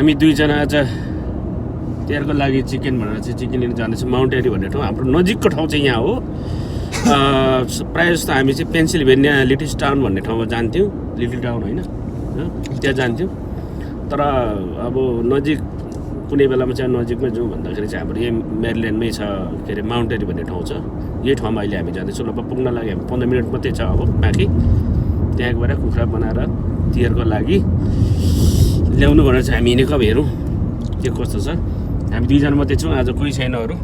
हामी दुईजना आज तिहारको लागि चिकन भनेर चाहिँ चिकन लिन जाँदैछौँ माउन्ट एरी भन्ने ठाउँ हाम्रो नजिकको ठाउँ चाहिँ यहाँ हो प्रायः जस्तो हामी चाहिँ पेन्सिल्भेनिया लिटिल टाउन भन्ने ठाउँमा जान्थ्यौँ लिटिल टाउन होइन त्यहाँ जान्थ्यौँ तर अब नजिक कुनै बेलामा चाहिँ नजिकमै जाउँ भन्दाखेरि चाहिँ हाम्रो यही मेरील्यान्डमै छ के अरे माउन्ट एरी भन्ने ठाउँ छ यही ठाउँमा अहिले हामी जाँदैछौँ लगभग पुग्न लागि हामी 15 मिनट मात्रै छ अब बाँकी त्यहाँ गएर कुखुरा बनाएर तिहारको लागि ल्याउनु भनेर चाहिँ हामी हिँडेको अब हेरौँ के कस्तो छ हामी दुईजना मात्रै छौँ आज कोही छैन अरू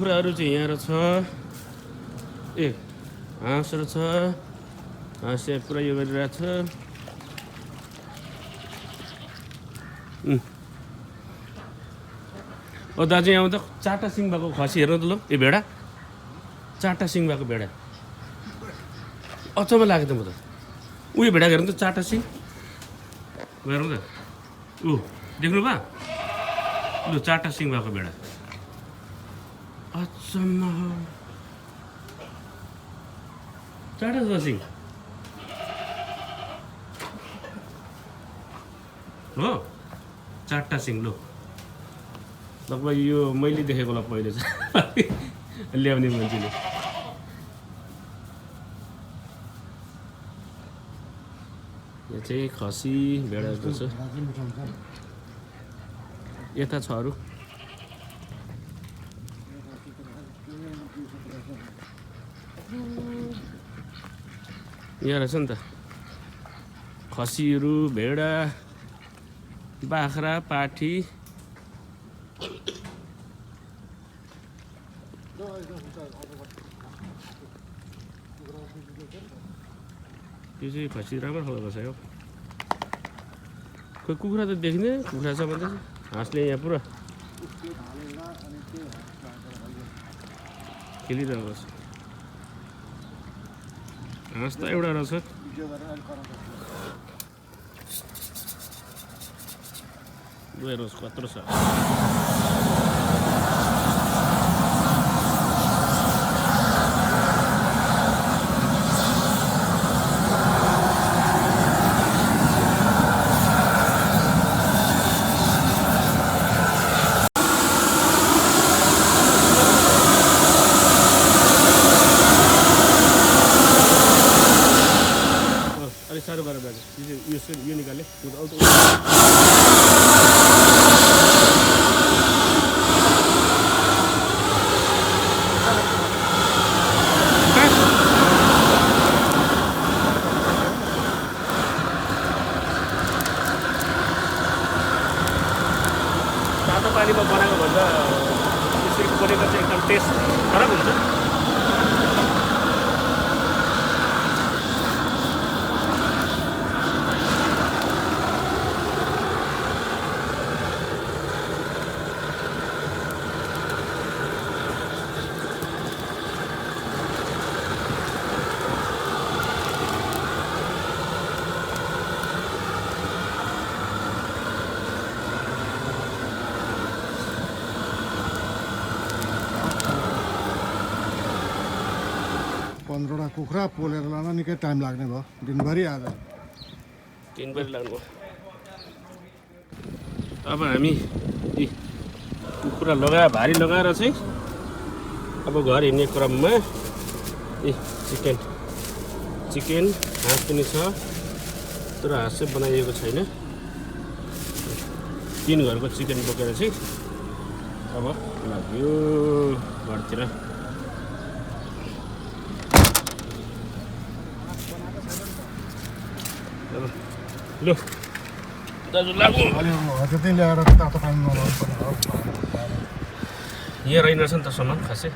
कुखुराहरू चाहिँ यहाँ छ। ए हाँसहरू छ। हाँस यहाँ पुरा यो गरिरहेछ। ओ दाजु यहाँ त 4टा सिङ भएको खसी हेर्नु त ल। ए भेडा 4टा सिङ भएको भेडा अचम्म लाग्यो त म त। उयो भेडा हेर्नु त 4टा सिङ हेर्नु त। देख्नु भयो लु 4टा सिङ भएको भेडा अचम्म 4टा छ सिङ हो 4टा सिङ लु लगभग यो मैले देखेको होला पहिले चाहिँ ल्याउने मान्छेले। यो चाहिँ खसी भेडाको छ। यता छ अरू यहाँ रहेछ नि त खसीहरू भेडा बाख्रा पाठी। यो चाहिँ खसी राम्रो खालको छ। यो खोइ कुखुरा त देखिँदैन। कुखुरा छ भन्दै हाँसले यहाँ पुरा खेलिरहेको छ। हाँस त एउटा रहेछ। हेर्नुहोस् कत्रो छ। अलिक साह्रो गरेर दाजु यो निकाले। तातो पानीमा बनाएको भन्दा यसरी बनेको चाहिँ एकदम टेस्ट फरक हुन्छ। पन्ध्रवटा कुखुरा पोलेर लान निकै टाइम लाग्ने भयो। दिनभरि आज दिनभरि लाग्नु। अब हामी यी कुखुरा लगाएर भारी लगाएर चाहिँ अब घर हिँड्ने क्रममा चिकन हाँस पनि छ तर हाँस चाहिँ बनाइएको छैन। 3 घरको चिकन बोकेर चाहिँ अब लाग्यो घरतिर। लु दाजु लागु। त्यति ल्याएर तातो पानी नलाउनु पर्ने हो। यहाँ रहेनछ नि त सामान खासै।